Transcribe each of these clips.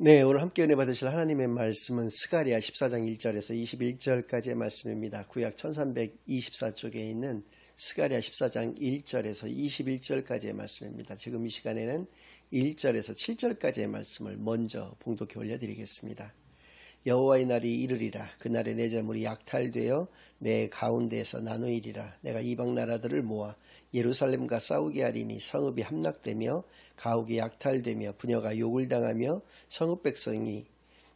네, 오늘 함께 은혜 받으실 하나님의 말씀은 스가랴 14장 1절에서 21절까지의 말씀입니다. 구약 1324쪽에 있는 스가랴 14장 1절에서 21절까지의 말씀입니다. 지금 이 시간에는 1절에서 7절까지의 말씀을 먼저 봉독해 올려드리겠습니다. 여호와의 날이 이르리라. 그날에 내 재물이 약탈되어 내 가운데에서 나누이리라. 내가 이방 나라들을 모아 예루살렘과 싸우게 하리니 성읍이 함락되며 가옥이 약탈되며 부녀가 욕을 당하며 성읍 백성이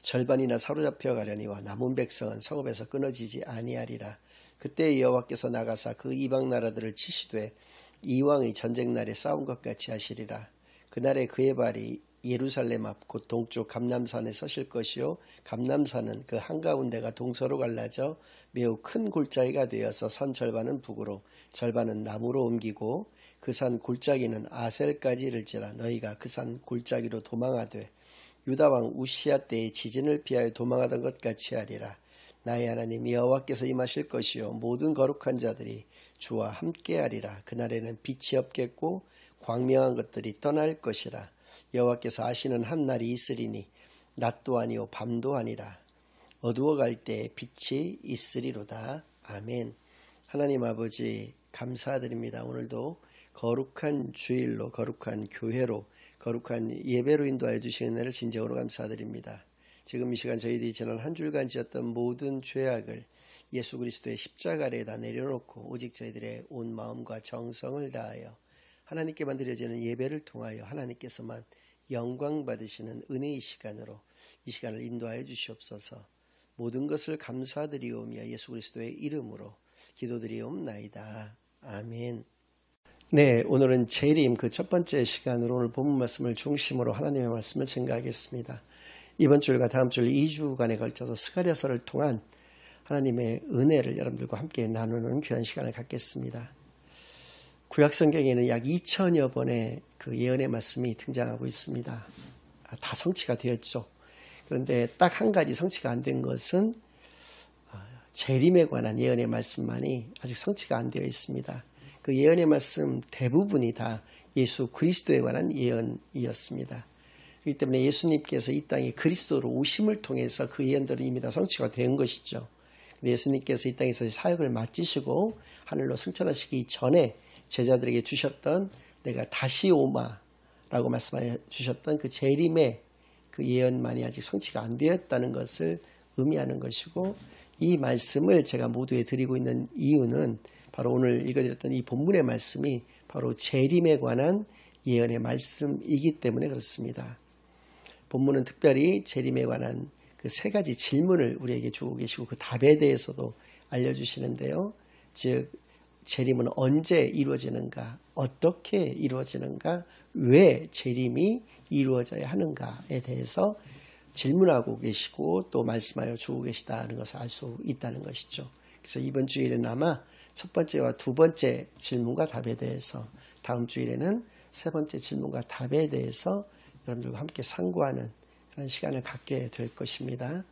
절반이나 사로잡혀 가려니와 남은 백성은 성읍에서 끊어지지 아니하리라. 그때 여호와께서 나가사 그 이방 나라들을 치시되 이왕의 전쟁 날에 싸운 것 같이 하시리라. 그날에 그의 발이 예루살렘 앞 곧 동쪽 감람산에 서실 것이요 감람산은 그 한가운데가 동서로 갈라져 매우 큰 골짜기가 되어서 산 절반은 북으로 절반은 남으로 옮기고 그 산 골짜기는 아셀까지 이를지라. 너희가 그 산 골짜기로 도망하되 유다왕 우시야 때의 지진을 피하여 도망하던 것 같이 하리라. 나의 하나님 여호와께서 임하실 것이요 모든 거룩한 자들이 주와 함께하리라. 그날에는 빛이 없겠고 광명한 것들이 떠날 것이라. 여호와께서 아시는 한 날이 있으리니 낮도 아니요 밤도 아니라 어두워갈 때 빛이 있으리로다. 아멘. 하나님 아버지 감사드립니다. 오늘도 거룩한 주일로 거룩한 교회로 거룩한 예배로 인도하여 주시는 은혜를 진정으로 감사드립니다. 지금 이 시간 저희들이 지난 한 주일간 지었던 모든 죄악을 예수 그리스도의 십자가 아래에다 내려놓고 오직 저희들의 온 마음과 정성을 다하여 하나님께만 드려지는 예배를 통하여 하나님께서만 영광 받으시는 은혜의 시간으로 이 시간을 인도하여 주시옵소서. 모든 것을 감사드리오며 예수 그리스도의 이름으로 기도드리옵나이다. 아멘. 네, 오늘은 재림 그 첫 번째 시간으로 오늘 본문 말씀을 중심으로 하나님의 말씀을 증거하겠습니다. 이번 주일과 다음 주일 2주간에 걸쳐서 스가랴서를 통한 하나님의 은혜를 여러분들과 함께 나누는 귀한 시간을 갖겠습니다. 구약 성경에는 약 2000여 번의 그 예언의 말씀이 등장하고 있습니다. 다 성취가 되었죠. 그런데 딱 한 가지 성취가 안 된 것은 재림에 관한 예언의 말씀만이 아직 성취가 안 되어 있습니다. 그 예언의 말씀 대부분이 다 예수 그리스도에 관한 예언이었습니다. 그렇기 때문에 예수님께서 이 땅에 그리스도로 오심을 통해서 그 예언들은 이미 다 성취가 된 것이죠. 예수님께서 이 땅에서 사역을 마치시고 하늘로 승천하시기 전에 제자들에게 주셨던 내가 다시 오마라고 말씀해 주셨던 그 재림의 그 예언만이 아직 성취가 안 되었다는 것을 의미하는 것이고, 이 말씀을 제가 모두에 드리고 있는 이유는 바로 오늘 읽어드렸던 이 본문의 말씀이 바로 재림에 관한 예언의 말씀이기 때문에 그렇습니다. 본문은 특별히 재림에 관한 그 세 가지 질문을 우리에게 주고 계시고 그 답에 대해서도 알려주시는데요. 즉 재림은 언제 이루어지는가, 어떻게 이루어지는가, 왜 재림이 이루어져야 하는가에 대해서 질문하고 계시고 또 말씀하여 주고 계시다는 것을 알 수 있다는 것이죠. 그래서 이번 주일에는 아마 첫 번째와 두 번째 질문과 답에 대해서, 다음 주일에는 세 번째 질문과 답에 대해서 여러분들과 함께 상고하는 그런 시간을 갖게 될 것입니다.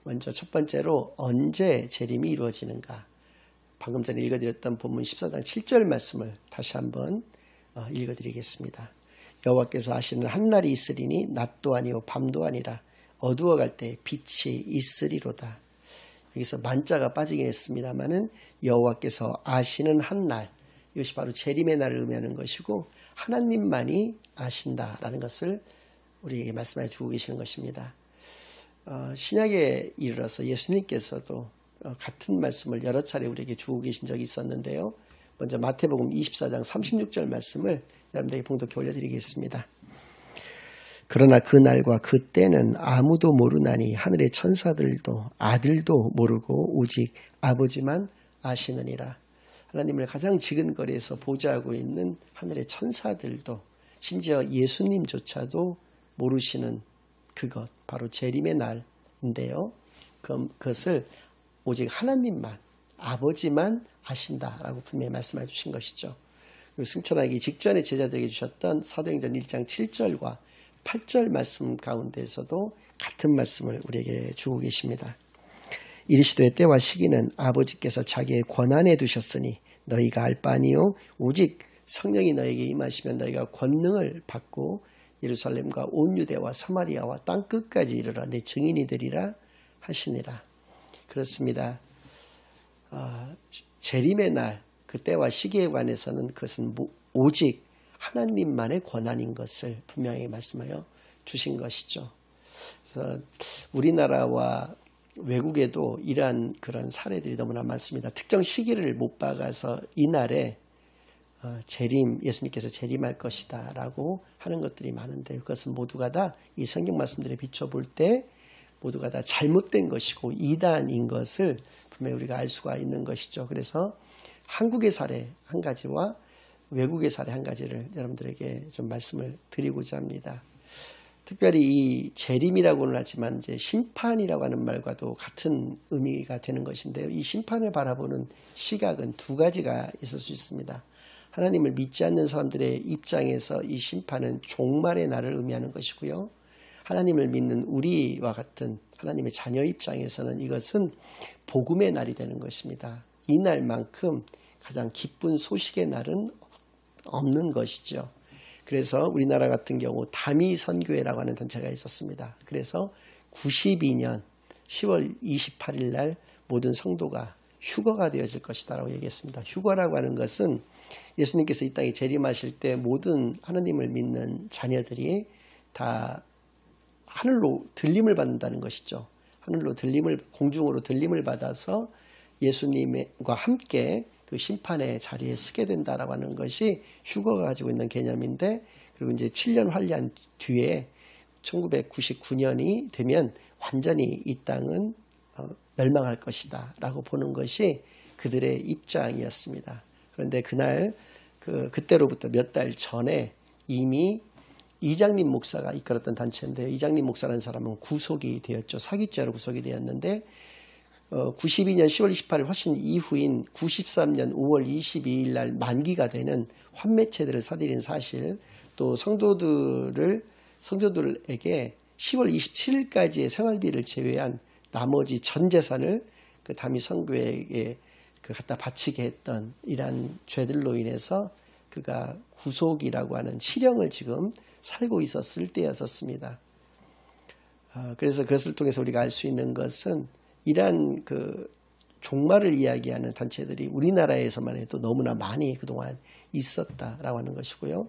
먼저 첫 번째로 언제 재림이 이루어지는가, 방금 전에 읽어드렸던 본문 14장 7절 말씀을 다시 한번 읽어드리겠습니다. 여호와께서 하시는 한 날이 있으리니 낮도 아니요 밤도 아니라 어두워갈 때 빛이 있으리로다. 여기서 만자가 빠지긴 했습니다마는 여호와께서 아시는 한 날, 이것이 바로 재림의 날을 의미하는 것이고 하나님만이 아신다라는 것을 우리에게 말씀해 주고 계시는 것입니다. 신약에 이르러서 예수님께서도 같은 말씀을 여러 차례 우리에게 주고 계신 적이 있었는데요. 먼저 마태복음 24장 36절 말씀을 여러분들에게 봉독해 올려드리겠습니다. 그러나 그 날과 그 때는 아무도 모르나니 하늘의 천사들도 아들도 모르고 오직 아버지만 아시느니라. 하나님을 가장 지근거리에서 보좌하고 있는 하늘의 천사들도 심지어 예수님조차도 모르시는 그것, 바로 재림의 날인데요. 그것을 오직 하나님만, 아버지만 아신다라고 분명히 말씀해 주신 것이죠. 그리고 승천하기 직전에 제자들에게 주셨던 사도행전 1장 7절과 8절 말씀 가운데에서도 같은 말씀을 우리에게 주고 계십니다. 이르시되 때와 시기는 아버지께서 자기의 권한에 두셨으니 너희가 알 바 아니요 오직 성령이 너에게 임하시면 너희가 권능을 받고 예루살렘과 온 유대와 사마리아와 땅 끝까지 이르러 내 증인이 되리라 하시니라. 그렇습니다. 재림의 날, 그때와 시기에 관해서는 그것은 오직 하나님만의 권한인 것을 분명히 말씀하여 주신 것이죠. 그래서 우리나라와 외국에도 이러한 그런 사례들이 너무나 많습니다. 특정 시기를 못 박아서 이날에 예수님께서 재림할 것이다 라고 하는 것들이 많은데, 그것은 모두가 다 이 성경 말씀들에 비춰볼 때 모두가 다 잘못된 것이고 이단인 것을 분명히 우리가 알 수가 있는 것이죠. 그래서 한국의 사례 한 가지와 외국의 사례 한 가지를 여러분들에게 좀 말씀을 드리고자 합니다. 특별히 이 재림이라고는 하지만 이제 심판이라고 하는 말과도 같은 의미가 되는 것인데요. 이 심판을 바라보는 시각은 두 가지가 있을 수 있습니다. 하나님을 믿지 않는 사람들의 입장에서 이 심판은 종말의 날을 의미하는 것이고요. 하나님을 믿는 우리와 같은 하나님의 자녀 입장에서는 이것은 복음의 날이 되는 것입니다. 이 날만큼 가장 기쁜 소식의 날은 없는 것이죠. 그래서 우리나라 같은 경우 다미선교회라고 하는 단체가 있었습니다. 그래서 92년 10월 28일 날 모든 성도가 휴거가 되어질 것이다 라고 얘기했습니다. 휴거라고 하는 것은 예수님께서 이 땅에 재림하실 때 모든 하나님을 믿는 자녀들이 다 하늘로 들림을 받는다는 것이죠. 공중으로 들림을 받아서 예수님과 함께 그 심판의 자리에 서게 된다라고 하는 것이 휴거가 가지고 있는 개념인데, 그리고 이제 7년 환란 뒤에 1999년이 되면 완전히 이 땅은 멸망할 것이다 라고 보는 것이 그들의 입장이었습니다. 그런데 그때로부터 몇 달 전에 이미 이장님 목사가 이끌었던 단체인데요. 이장님 목사라는 사람은 구속이 되었죠. 사기죄로 구속이 되었는데 92년 10월 28일 훨씬 이후인 93년 5월 22일 날 만기가 되는 환매체들을 사들인 사실, 또 성도들에게 10월 27일까지의 생활비를 제외한 나머지 전 재산을 그 다미 선교회에 갖다 바치게 했던 이러한 죄들로 인해서 그가 구속이라고 하는 실형을 지금 살고 있었을 때였었습니다. 그래서 그것을 통해서 우리가 알 수 있는 것은 이러한 그 종말을 이야기하는 단체들이 우리나라에서만 해도 너무나 많이 그동안 있었다라고 하는 것이고요.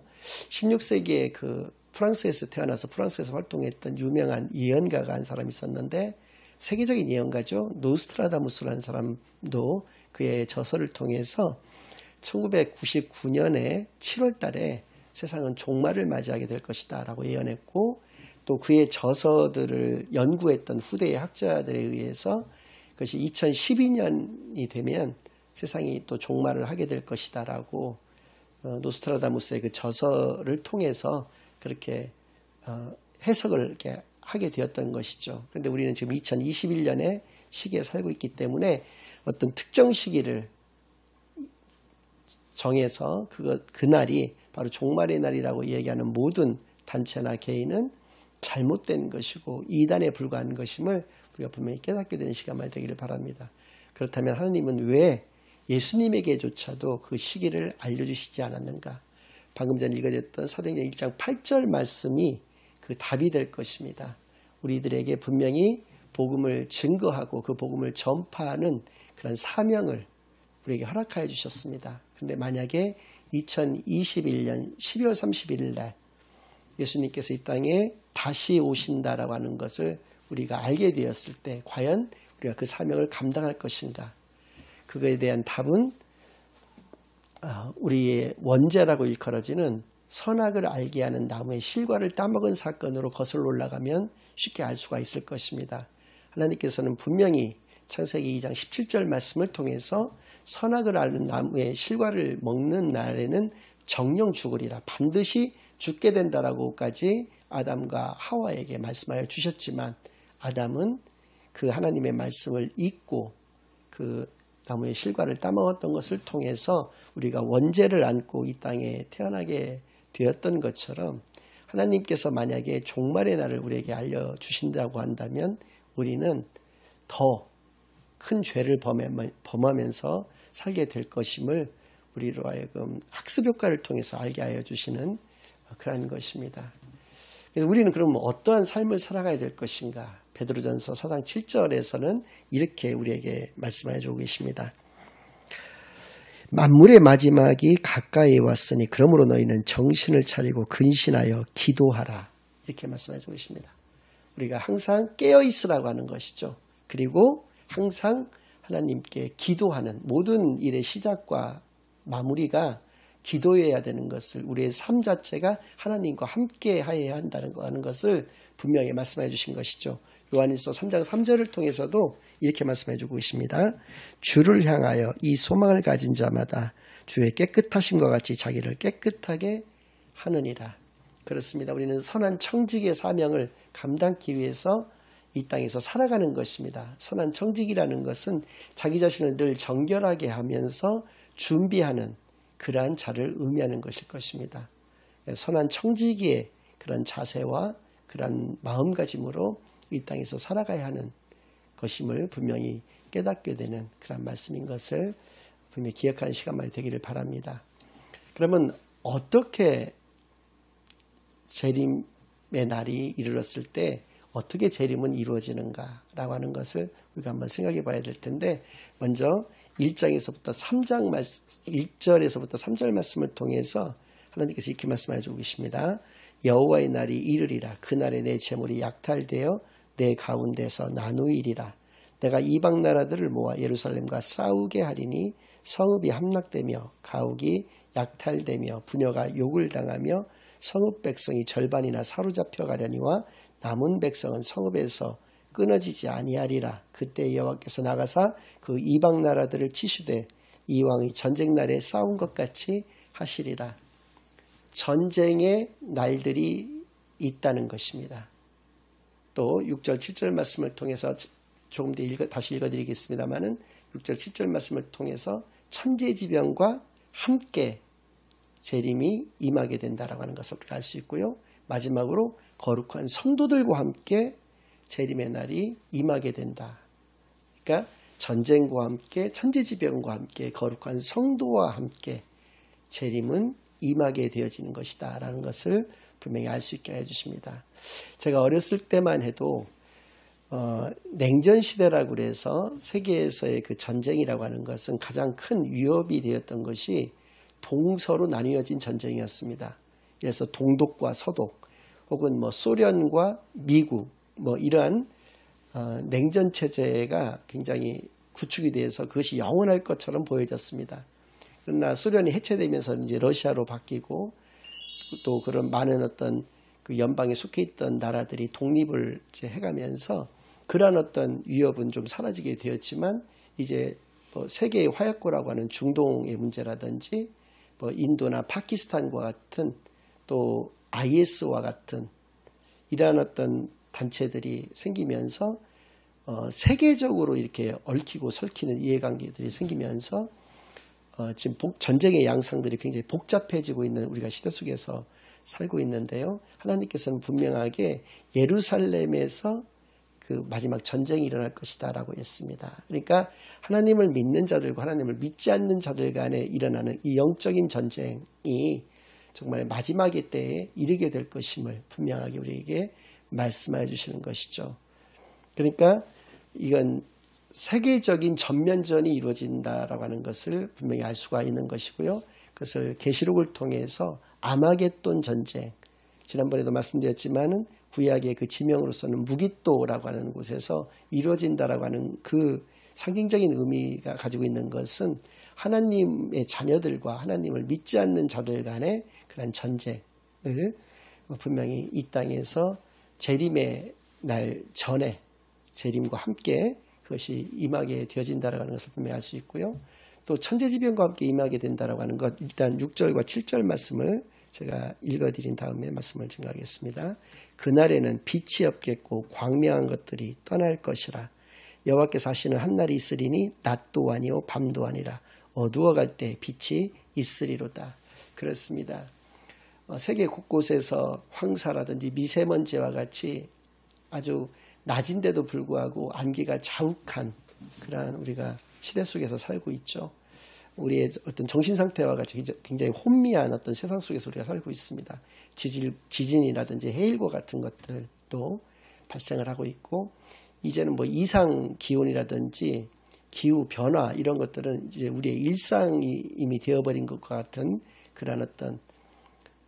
16세기에 그 프랑스에서 태어나서 프랑스에서 활동했던 유명한 예언가가 한 사람이 있었는데, 세계적인 예언가죠. 노스트라다무스라는 사람도 그의 저서를 통해서 1999년에 7월 달에 세상은 종말을 맞이하게 될 것이다 라고 예언했고, 또 그의 저서들을 연구했던 후대의 학자들에 의해서 그것이 2012년이 되면 세상이 또 종말을 하게 될 것이다 라고 노스트라다무스의 그 저서를 통해서 그렇게 해석을 이렇게 하게 되었던 것이죠. 그런데 우리는 지금 2021년의 시기에 살고 있기 때문에 어떤 특정 시기를 정해서 그날이 바로 종말의 날이라고 이야기하는 모든 단체나 개인은 잘못된 것이고 이단에 불과한 것임을 우리가 분명히 깨닫게 되는 시간만 되기를 바랍니다. 그렇다면 하나님은 왜 예수님에게조차도 그 시기를 알려주시지 않았는가? 방금 전에 읽어졌던 사도행전 1장 8절 말씀이 그 답이 될 것입니다. 우리들에게 분명히 복음을 증거하고 그 복음을 전파하는 그런 사명을 우리에게 허락하여 주셨습니다. 그런데 만약에 2021년 12월 31일 날 예수님께서 이 땅에 다시 오신다라고 하는 것을 우리가 알게 되었을 때 과연 우리가 그 사명을 감당할 것인가? 그거에 대한 답은 우리의 원죄라고 일컬어지는 선악을 알게 하는 나무의 실과를 따먹은 사건으로 거슬러 올라가면 쉽게 알 수가 있을 것입니다. 하나님께서는 분명히 창세기 2장 17절 말씀을 통해서 선악을 아는 나무의 실과를 먹는 날에는 정령 죽으리라, 반드시 죽게 된다라고까지 아담과 하와에게 말씀하여 주셨지만, 아담은 그 하나님의 말씀을 잊고 그 나무의 실과를 따먹었던 것을 통해서 우리가 원죄를 안고 이 땅에 태어나게 되었던 것처럼, 하나님께서 만약에 종말의 날을 우리에게 알려주신다고 한다면 우리는 더 큰 죄를 범하면서 살게 될 것임을 우리로 하여금 학습 효과를 통해서 알게 하여 주시는 그런 것입니다. 그래서 우리는 그러면 어떠한 삶을 살아가야 될 것인가? 베드로전서 4장 7절에서는 이렇게 우리에게 말씀해 주고 계십니다. 만물의 마지막이 가까이 왔으니 그러므로 너희는 정신을 차리고 근신하여 기도하라. 이렇게 말씀해 주고 계십니다. 우리가 항상 깨어 있으라고 하는 것이죠. 그리고 항상 하나님께 기도하는 모든 일의 시작과 마무리가 기도해야 되는 것을 우리의 삶 자체가 하나님과 함께 하여야 한다는 거 하는 것을 분명히 말씀해 주신 것이죠. 요한일서 3장 3절을 통해서도 이렇게 말씀해 주고 있습니다. 주를 향하여 이 소망을 가진 자마다 주의 깨끗하심과 같이 자기를 깨끗하게 하느니라. 그렇습니다. 우리는 선한 청직의 사명을 감당하기 위해서 이 땅에서 살아가는 것입니다. 선한 청직이라는 것은 자기 자신을 늘 정결하게 하면서 준비하는 그러한 자를 의미하는 것일 것입니다. 선한 청지기의 그런 자세와 그런 마음가짐으로 이 땅에서 살아가야 하는 것임을 분명히 깨닫게 되는 그런 말씀인 것을 분명히 기억하는 시간만이 되기를 바랍니다. 그러면 어떻게 재림의 날이 이르렀을 때 어떻게 재림은 이루어지는가라고 하는 것을 우리가 한번 생각해 봐야 될 텐데, 먼저 1장에서부터 3장 1절에서부터 3절 말씀을 통해서 하나님께서 이렇게 말씀해 주고 계십니다. 여호와의 날이 이르리라. 그날에 내 재물이 약탈되어 내 가운데서 나누이리라. 내가 이방 나라들을 모아 예루살렘과 싸우게 하리니 성읍이 함락되며 가옥이 약탈되며 부녀가 욕을 당하며 성읍 백성이 절반이나 사로잡혀 가려니와 남은 백성은 성읍에서 끊어지지 아니하리라. 그때 여호와께서 나가사 그 이방 나라들을 치시되 이 왕이 전쟁 날에 싸운 것 같이 하시리라. 전쟁의 날들이 있다는 것입니다. 또 6절 7절 말씀을 통해서 조금 더 다시 읽어드리겠습니다마는 6절 7절 말씀을 통해서 천재지변과 함께 재림이 임하게 된다라고 하는 것을 알 수 있고요. 마지막으로 거룩한 성도들과 함께 재림의 날이 임하게 된다. 그러니까 전쟁과 함께 천재지변과 함께 거룩한 성도와 함께 재림은 임하게 되어지는 것이다 라는 것을 분명히 알 수 있게 해주십니다. 제가 어렸을 때만 해도 냉전시대라고 그래서 세계에서의 그 전쟁이라고 하는 것은 가장 큰 위협이 되었던 것이 동서로 나뉘어진 전쟁이었습니다. 그래서 동독과 서독 혹은 뭐 소련과 미국 뭐 이러한 냉전 체제가 굉장히 구축이 돼서 그것이 영원할 것처럼 보여졌습니다. 그러나 소련이 해체되면서 이제 러시아로 바뀌고 또 그런 많은 어떤 그 연방에 속해 있던 나라들이 독립을 이제 해가면서 그러한 어떤 위협은 좀 사라지게 되었지만 이제 뭐 세계의 화약고라고 하는 중동의 문제라든지 뭐 인도나 파키스탄과 같은 또 IS와 같은 이러한 어떤 단체들이 생기면서 세계적으로 이렇게 얽히고 설키는 이해관계들이 생기면서 지금 전쟁의 양상들이 굉장히 복잡해지고 있는 우리가 시대 속에서 살고 있는데요. 하나님께서는 분명하게 예루살렘에서 그 마지막 전쟁이 일어날 것이다 라고 했습니다. 그러니까 하나님을 믿는 자들과 하나님을 믿지 않는 자들 간에 일어나는 이 영적인 전쟁이 정말 마지막의 때에 이르게 될 것임을 분명하게 우리에게 말씀해 주시는 것이죠. 그러니까 이건 세계적인 전면전이 이루어진다라고 하는 것을 분명히 알 수가 있는 것이고요. 그것을 계시록을 통해서 아마겟돈 전쟁, 지난번에도 말씀드렸지만은 구약의 그 지명으로서는 무기또라고 하는 곳에서 이루어진다라고 하는 그 상징적인 의미가 가지고 있는 것은 하나님의 자녀들과 하나님을 믿지 않는 자들 간의 그런 전쟁을 분명히 이 땅에서 재림의 날 전에 재림과 함께 그것이 임하게 되어진다라고 하는 것을 분명히 알 수 있고요. 또 천재지변과 함께 임하게 된다라고 하는 것, 일단 6절과 7절 말씀을 제가 읽어드린 다음에 말씀을 증가하겠습니다. 그날에는 빛이 없겠고 광명한 것들이 떠날 것이라. 여호와께서 하시는 한날이 있으리니 낮도 아니요 밤도 아니라 어두워갈 때 빛이 있으리로다. 그렇습니다. 세계 곳곳에서 황사라든지 미세먼지와 같이 아주 낮인데도 불구하고 안개가 자욱한 그러한 우리가 시대 속에서 살고 있죠. 우리의 어떤 정신 상태와 같이 굉장히 혼미한 어떤 세상 속에서 우리가 살고 있습니다. 지진이라든지 해일과 같은 것들도 발생을 하고 있고, 이제는 뭐 이상 기온이라든지 기후 변화 이런 것들은 이제 우리의 일상이 이미 되어버린 것과 같은 그런 어떤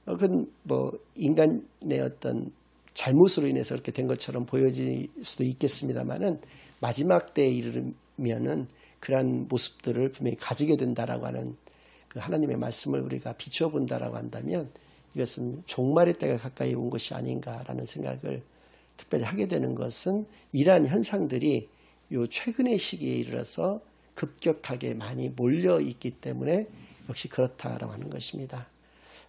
그건 뭐 인간의 어떤 잘못으로 인해서 그렇게 된 것처럼 보여질 수도 있겠습니다만은, 마지막 때에 이르면은 그러한 모습들을 분명히 가지게 된다라고 하는 그 하나님의 말씀을 우리가 비추어 본다라고 한다면, 이것은 종말의 때가 가까이 온 것이 아닌가라는 생각을 특별히 하게 되는 것은, 이러한 현상들이 요 최근의 시기에 이르러서 급격하게 많이 몰려 있기 때문에 역시 그렇다라고 하는 것입니다.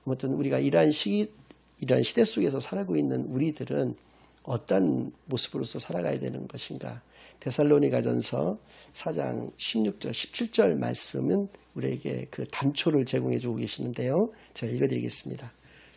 아무튼 우리가 이러한 시대 속에서 살고 있는 우리들은 어떤 모습으로서 살아가야 되는 것인가? 데살로니가전서 4장 16절, 17절 말씀은 우리에게 그 단초를 제공해 주고 계시는데요. 제가 읽어드리겠습니다.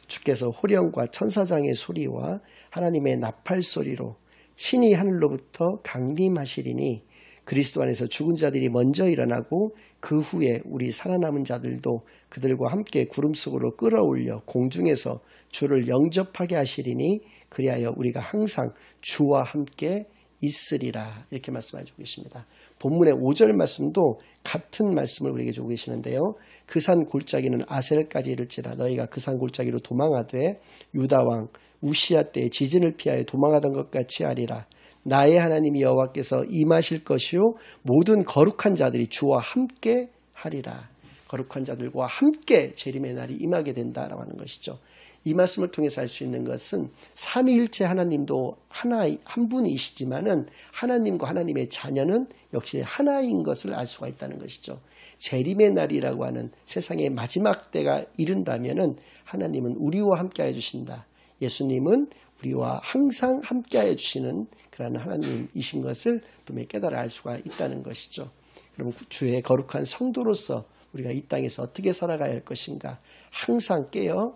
주께서 호령과 천사장의 소리와 하나님의 나팔 소리로 신이 하늘로부터 강림하시리니, 그리스도 안에서 죽은 자들이 먼저 일어나고 그 후에 우리 살아남은 자들도 그들과 함께 구름 속으로 끌어올려 공중에서 주를 영접하게 하시리니, 그리하여 우리가 항상 주와 함께 있으리라. 이렇게 말씀해주고 계십니다. 본문의 5절 말씀도 같은 말씀을 우리에게 주고 계시는데요. 그 산 골짜기는 아셀까지 이를지라 너희가 그 산 골짜기로 도망하되 유다왕 우시야 때에 지진을 피하여 도망하던 것 같이 하리라. 나의 하나님 여호와께서 임하실 것이요 모든 거룩한 자들이 주와 함께 하리라. 거룩한 자들과 함께 재림의 날이 임하게 된다라고 하는 것이죠. 이 말씀을 통해서 알 수 있는 것은 삼위일체 하나님도 한 분이시지만은 하나님과 하나님의 자녀는 역시 하나인 것을 알 수가 있다는 것이죠. 재림의 날이라고 하는 세상의 마지막 때가 이른다면은 하나님은 우리와 함께 해주신다. 예수님은 우리와 항상 함께하여 주시는 그런 하나님이신 것을 분명히 깨달아 알 수가 있다는 것이죠. 그럼 주의 거룩한 성도로서 우리가 이 땅에서 어떻게 살아가야 할 것인가? 항상 깨어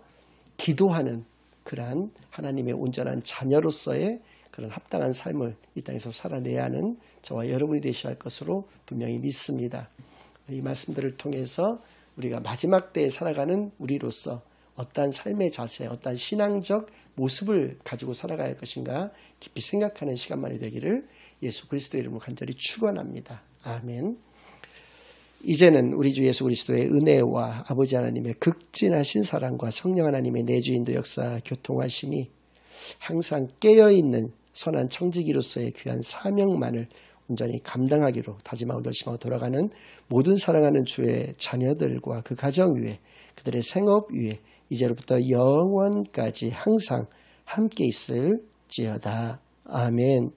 기도하는 그러한 하나님의 온전한 자녀로서의 그런 합당한 삶을 이 땅에서 살아내야 하는 저와 여러분이 되셔야 할 것으로 분명히 믿습니다. 이 말씀들을 통해서 우리가 마지막 때에 살아가는 우리로서 어떠한 삶의 자세, 어떠한 신앙적 모습을 가지고 살아가야 할 것인가 깊이 생각하는 시간만이 되기를 예수 그리스도의 이름으로 간절히 축원합니다. 아멘. 이제는 우리 주 예수 그리스도의 은혜와 아버지 하나님의 극진하신 사랑과 성령 하나님의 내주인도 역사 교통하심이 항상 깨어있는 선한 청지기로서의 귀한 사명만을 온전히 감당하기로 다짐하고 결심하고 돌아가는 모든 사랑하는 주의 자녀들과 그 가정 위에, 그들의 생업 위에 이제로부터 영원까지 항상 함께 있을지어다. 아멘.